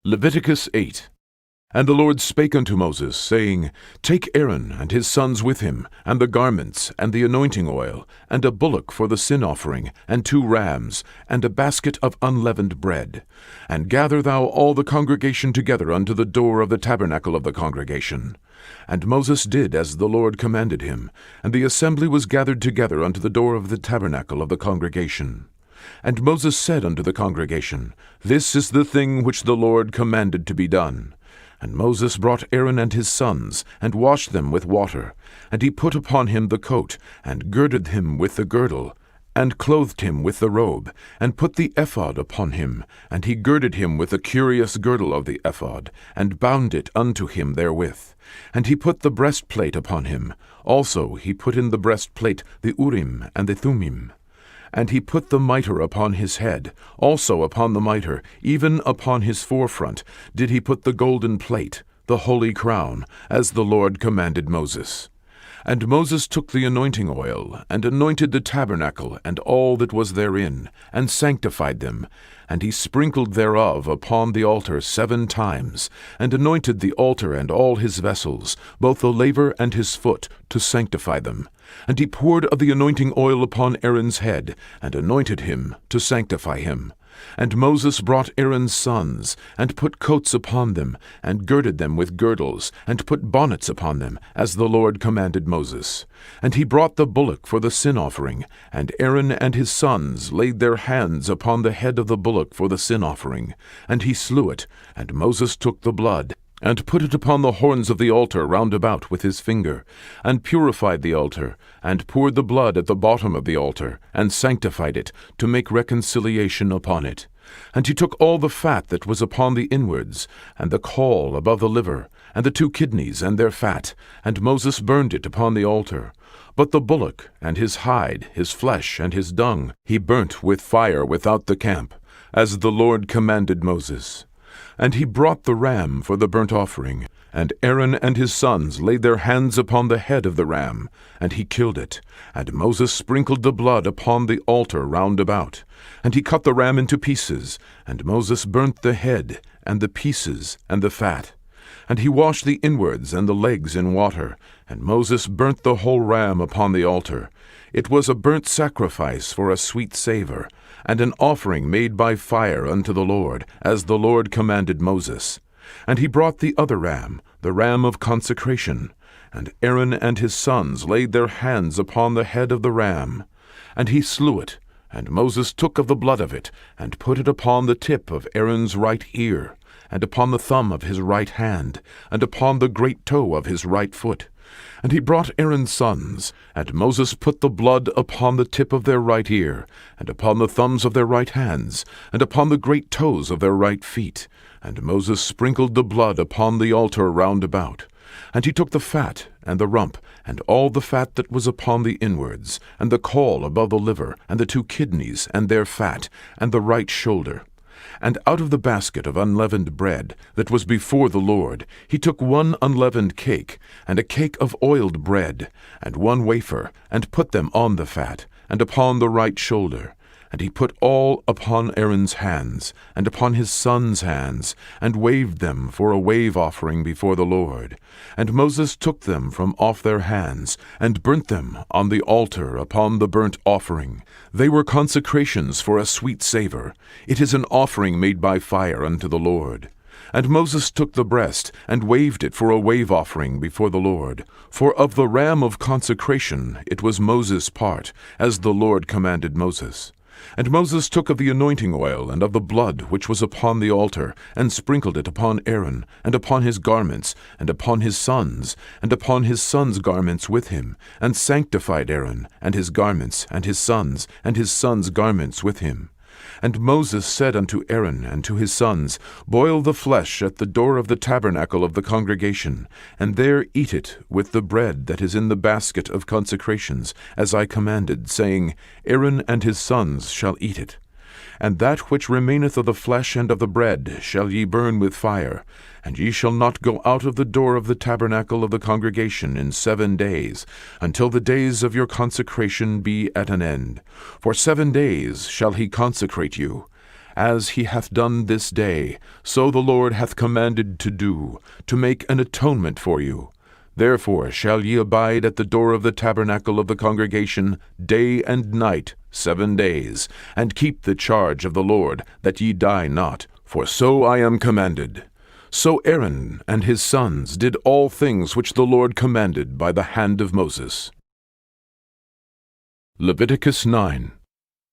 Leviticus 8. And the Lord spake unto Moses, saying, Take Aaron and his sons with him, and the garments, and the anointing oil, and a bullock for the sin offering, and 2 rams, and a basket of unleavened bread. And gather thou all the congregation together unto the door of the tabernacle of the congregation. And Moses did as the Lord commanded him, and the assembly was gathered together unto the door of the tabernacle of the congregation. And Moses said unto the congregation, This is the thing which the Lord commanded to be done. And Moses brought Aaron and his sons, and washed them with water. And he put upon him the coat, and girded him with the girdle, and clothed him with the robe, and put the ephod upon him. And he girded him with the curious girdle of the ephod, and bound it unto him therewith. And he put the breastplate upon him. Also he put in the breastplate the Urim and the Thummim. And he put the mitre upon his head, also upon the mitre, even upon his forefront, did he put the golden plate, the holy crown, as the Lord commanded Moses. And Moses took the anointing oil, and anointed the tabernacle, and all that was therein, and sanctified them. And he sprinkled thereof upon the altar 7 times, and anointed the altar and all his vessels, both the laver and his foot, to sanctify them. And he poured of the anointing oil upon Aaron's head, and anointed him, to sanctify him. And Moses brought Aaron's sons, and put coats upon them, and girded them with girdles, and put bonnets upon them, as the Lord commanded Moses. And he brought the bullock for the sin offering, and Aaron and his sons laid their hands upon the head of the bullock for the sin offering. And he slew it, and Moses took the blood, and put it upon the horns of the altar round about with his finger, and purified the altar, and poured the blood at the bottom of the altar, and sanctified it, to make reconciliation upon it. And he took all the fat that was upon the inwards, and the caul above the liver, and the 2 kidneys and their fat, and Moses burned it upon the altar. But the bullock, and his hide, his flesh, and his dung, he burnt with fire without the camp, as the Lord commanded Moses. And he brought the ram for the burnt offering, and Aaron and his sons laid their hands upon the head of the ram, and he killed it. And Moses sprinkled the blood upon the altar round about. And he cut the ram into pieces, and Moses burnt the head, and the pieces, and the fat. And he washed the inwards and the legs in water, and Moses burnt the whole ram upon the altar. It was a burnt sacrifice for a sweet savour, and an offering made by fire unto the Lord, as the Lord commanded Moses. And he brought the other ram, the ram of consecration. And Aaron and his sons laid their hands upon the head of the ram. And he slew it, and Moses took of the blood of it, and put it upon the tip of Aaron's right ear, and upon the thumb of his right hand, and upon the great toe of his right foot. And he brought Aaron's sons, and Moses put the blood upon the tip of their right ear, and upon the thumbs of their right hands, and upon the great toes of their right feet. And Moses sprinkled the blood upon the altar round about. And he took the fat, and the rump, and all the fat that was upon the inwards, and the caul above the liver, and the 2 kidneys, and their fat, and the right shoulder. And out of the basket of unleavened bread that was before the Lord, he took 1 unleavened cake, and a cake of oiled bread, and 1 wafer, and put them on the fat, and upon the right shoulder. And he put all upon Aaron's hands, and upon his sons' hands, and waved them for a wave offering before the Lord. And Moses took them from off their hands, and burnt them on the altar upon the burnt offering. They were consecrations for a sweet savour. It is an offering made by fire unto the Lord. And Moses took the breast, and waved it for a wave offering before the Lord. For of the ram of consecration it was Moses' part, as the Lord commanded Moses. And Moses took of the anointing oil and of the blood which was upon the altar, and sprinkled it upon Aaron, and upon his garments, and upon his sons garments with him, and sanctified Aaron, and his garments, and his sons garments with him. And Moses said unto Aaron and to his sons, Boil the flesh at the door of the tabernacle of the congregation, and there eat it with the bread that is in the basket of consecrations, as I commanded, saying, Aaron and his sons shall eat it. And that which remaineth of the flesh and of the bread shall ye burn with fire. And ye shall not go out of the door of the tabernacle of the congregation in 7 days, until the days of your consecration be at an end. For 7 days shall he consecrate you. as he hath done this day, so the Lord hath commanded to do, to make an atonement for you. Therefore shall ye abide at the door of the tabernacle of the congregation day and night 7 days, and keep the charge of the Lord, that ye die not, for so I am commanded. So Aaron and his sons did all things which the Lord commanded by the hand of Moses. Leviticus 9.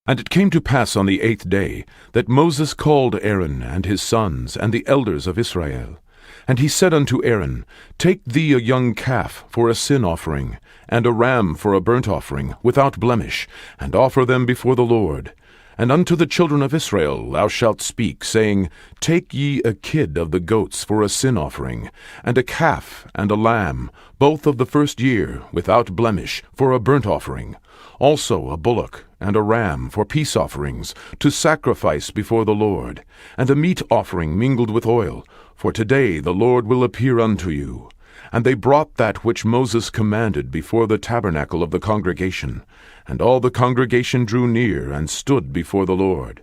And it came to pass on the 8th day, that Moses called Aaron and his sons and the elders of Israel. And he said unto Aaron, Take thee a young calf for a sin offering, and a ram for a burnt offering, without blemish, and offer them before the Lord. And unto the children of Israel thou shalt speak, saying, Take ye a kid of the goats for a sin offering, and a calf and a lamb, both of the first year, without blemish, for a burnt offering. Also a bullock and a ram for peace offerings, to sacrifice before the Lord, and a meat offering mingled with oil, for today the Lord will appear unto you. And they brought that which Moses commanded before the tabernacle of the congregation. And all the congregation drew near and stood before the Lord.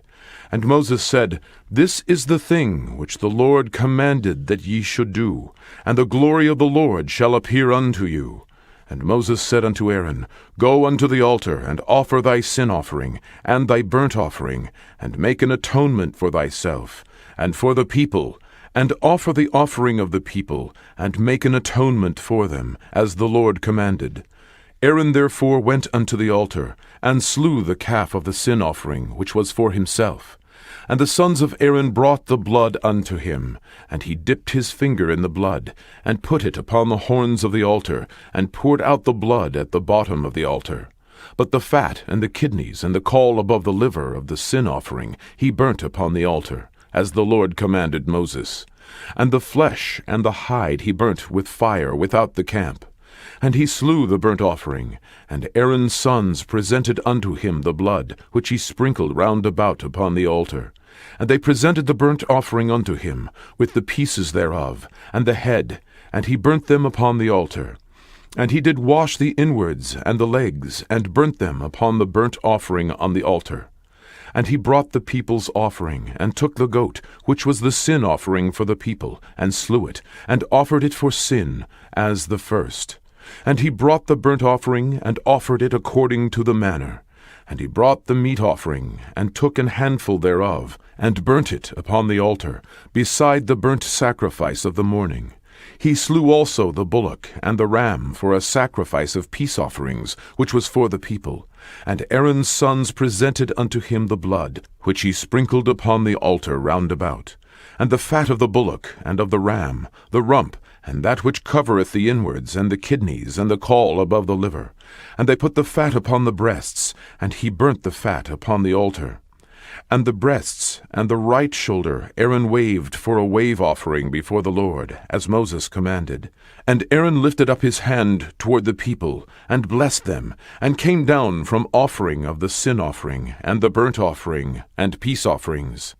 And Moses said, This is the thing which the Lord commanded that ye should do, and the glory of the Lord shall appear unto you. And Moses said unto Aaron, Go unto the altar, and offer thy sin offering, and thy burnt offering, and make an atonement for thyself, and for the people, and offer the offering of the people, and make an atonement for them, as the Lord commanded. Aaron therefore went unto the altar, and slew the calf of the sin offering, which was for himself. And the sons of Aaron brought the blood unto him, and he dipped his finger in the blood, and put it upon the horns of the altar, and poured out the blood at the bottom of the altar. But the fat and the kidneys and the caul above the liver of the sin offering he burnt upon the altar, as the Lord commanded Moses. And the flesh and the hide he burnt with fire without the camp. And he slew the burnt offering, and Aaron's sons presented unto him the blood, which he sprinkled round about upon the altar. And they presented the burnt offering unto him, with the pieces thereof, and the head, and he burnt them upon the altar. And he did wash the inwards and the legs, and burnt them upon the burnt offering on the altar. And he brought the people's offering, and took the goat, which was the sin offering for the people, and slew it, and offered it for sin, as the first. And he brought the burnt offering, and offered it according to the manner. And he brought the meat offering, and took an handful thereof, and burnt it upon the altar, beside the burnt sacrifice of the morning. He slew also the bullock and the ram for a sacrifice of peace offerings, which was for the people. And Aaron's sons presented unto him the blood, which he sprinkled upon the altar round about. And the fat of the bullock and of the ram, the rump, and that which covereth the inwards, and the kidneys, and the caul above the liver. And they put the fat upon the breasts, and he burnt the fat upon the altar. And the breasts and the right shoulder Aaron waved for a wave offering before the Lord, as Moses commanded. And Aaron lifted up his hand toward the people, and blessed them, and came down from offering of the sin offering, and the burnt offering, and peace offerings.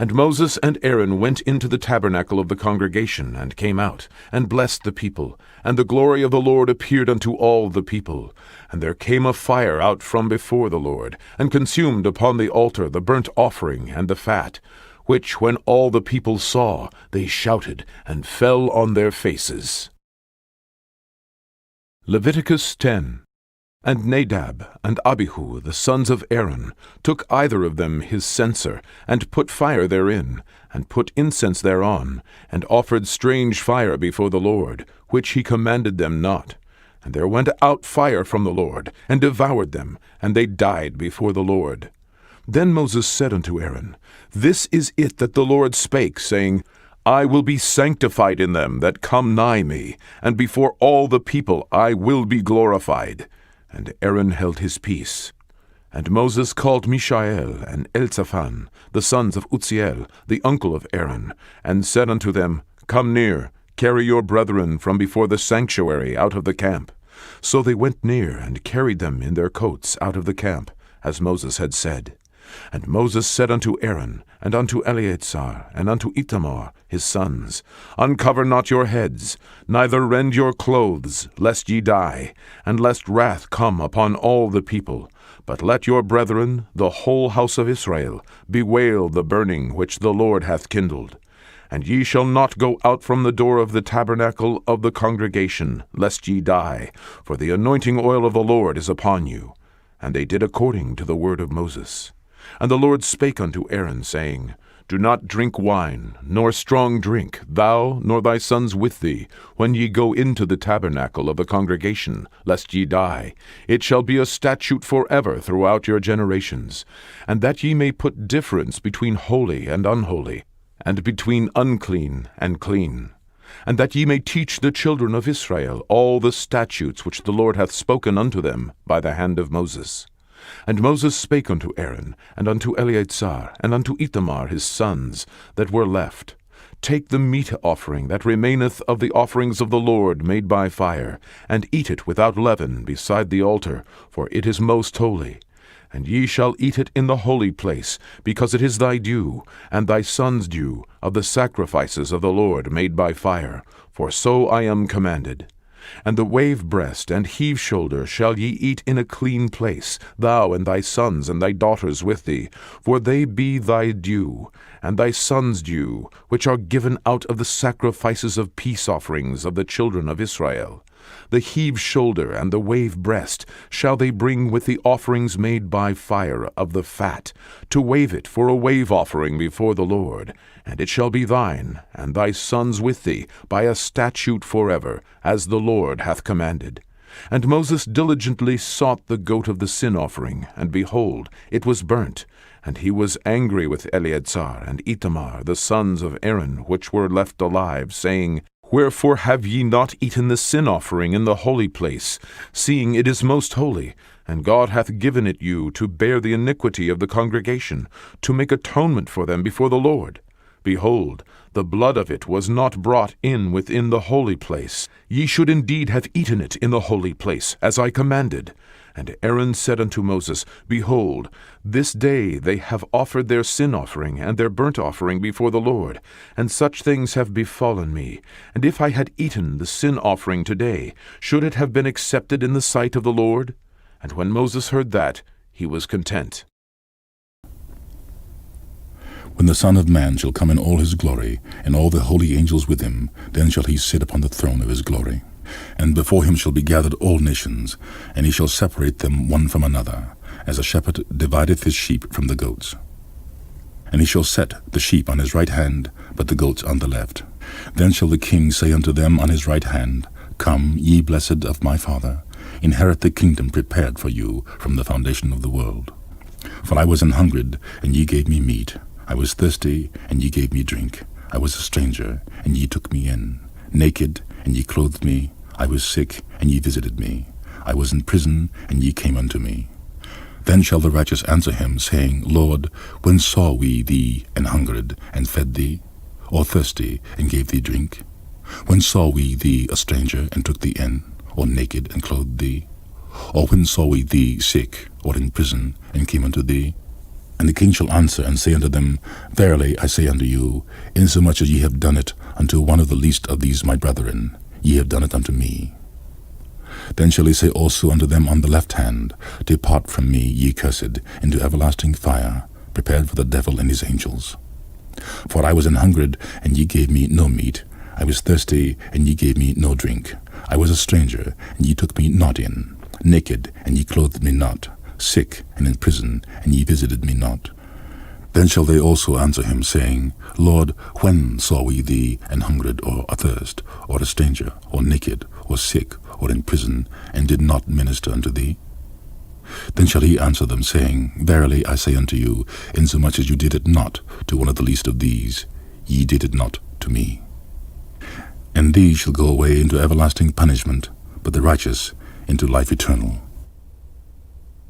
And Moses and Aaron went into the tabernacle of the congregation, and came out, and blessed the people. And the glory of the Lord appeared unto all the people. And there came a fire out from before the Lord, and consumed upon the altar the burnt offering and the fat, which when all the people saw, they shouted, and fell on their faces. Leviticus 10. And Nadab and Abihu, the sons of Aaron, took either of them his censer, and put fire therein, and put incense thereon, and offered strange fire before the Lord, which he commanded them not. And there went out fire from the Lord, and devoured them, and they died before the Lord. Then Moses said unto Aaron, This is it that the Lord spake, saying, I will be sanctified in them that come nigh me, and before all the people I will be glorified. And Aaron held his peace. And Moses called Mishael and Elzaphan, the sons of Uzziel, the uncle of Aaron, and said unto them, Come near, carry your brethren from before the sanctuary out of the camp. So they went near, and carried them in their coats out of the camp, as Moses had said. And Moses said unto Aaron, and unto Eleazar, and unto Ithamar, his sons, Uncover not your heads, neither rend your clothes, lest ye die, and lest wrath come upon all the people. But let your brethren, the whole house of Israel, bewail the burning which the Lord hath kindled. And ye shall not go out from the door of the tabernacle of the congregation, lest ye die, for the anointing oil of the Lord is upon you. And they did according to the word of Moses. And the Lord spake unto Aaron, saying, Do not drink wine, nor strong drink, thou nor thy sons with thee, when ye go into the tabernacle of the congregation, lest ye die. It shall be a statute forever throughout your generations. And that ye may put difference between holy and unholy, and between unclean and clean. And that ye may teach the children of Israel all the statutes which the Lord hath spoken unto them by the hand of Moses. And Moses spake unto Aaron, and unto Eleazar, and unto Ithamar his sons, that were left, Take the meat offering that remaineth of the offerings of the Lord made by fire, and eat it without leaven beside the altar, for it is most holy. And ye shall eat it in the holy place, because it is thy due, and thy son's due, of the sacrifices of the Lord made by fire, for so I am commanded. And the wave breast and heave shoulder shall ye eat in a clean place, thou and thy sons and thy daughters with thee, for they be thy due, and thy sons' due, which are given out of the sacrifices of peace offerings of the children of Israel. The heave shoulder and the wave breast shall they bring with the offerings made by fire of the fat, to wave it for a wave offering before the Lord. And it shall be thine, and thy sons with thee, by a statute forever, as the Lord hath commanded. And Moses diligently sought the goat of the sin offering, and behold, it was burnt. And he was angry with Eleazar and Ithamar, the sons of Aaron, which were left alive, saying, Wherefore have ye not eaten the sin offering in the holy place, seeing it is most holy? And God hath given it you to bear the iniquity of the congregation, to make atonement for them before the Lord. Behold, the blood of it was not brought in within the holy place. Ye should indeed have eaten it in the holy place, as I commanded. And Aaron said unto Moses, Behold, this day they have offered their sin offering and their burnt offering before the Lord, and such things have befallen me. And if I had eaten the sin offering today, should it have been accepted in the sight of the Lord? And when Moses heard that, he was content. When the Son of Man shall come in all his glory, and all the holy angels with him, then shall he sit upon the throne of his glory. And before him shall be gathered all nations, and he shall separate them one from another, as a shepherd divideth his sheep from the goats. And he shall set the sheep on his right hand, but the goats on the left. Then shall the king say unto them on his right hand, Come, ye blessed of my Father, inherit the kingdom prepared for you from the foundation of the world. For I was an hungered, and ye gave me meat. I was thirsty, and ye gave me drink. I was a stranger, and ye took me in. Naked, and ye clothed me. I was sick, and ye visited me. I was in prison, and ye came unto me. Then shall the righteous answer him, saying, Lord, when saw we thee an hungered, and fed thee? Or thirsty, and gave thee drink? When saw we thee a stranger, and took thee in? Or naked, and clothed thee? Or when saw we thee sick, or in prison, and came unto thee? And the king shall answer and say unto them, Verily I say unto you, insomuch as ye have done it unto one of the least of these my brethren, ye have done it unto me. Then shall he say also unto them on the left hand, Depart from me, ye cursed, into everlasting fire, prepared for the devil and his angels. For I was an hungered, and ye gave me no meat. I was thirsty, and ye gave me no drink. I was a stranger, and ye took me not in. Naked, and ye clothed me not. Sick, and in prison, and ye visited me not. Then shall they also answer him, saying, Lord, when saw we thee an hungered, or athirst, or a stranger, or naked, or sick, or in prison, and did not minister unto thee? Then shall he answer them, saying, Verily I say unto you, insomuch as you did it not to one of the least of these, ye did it not to me. And these shall go away into everlasting punishment, but the righteous into life eternal.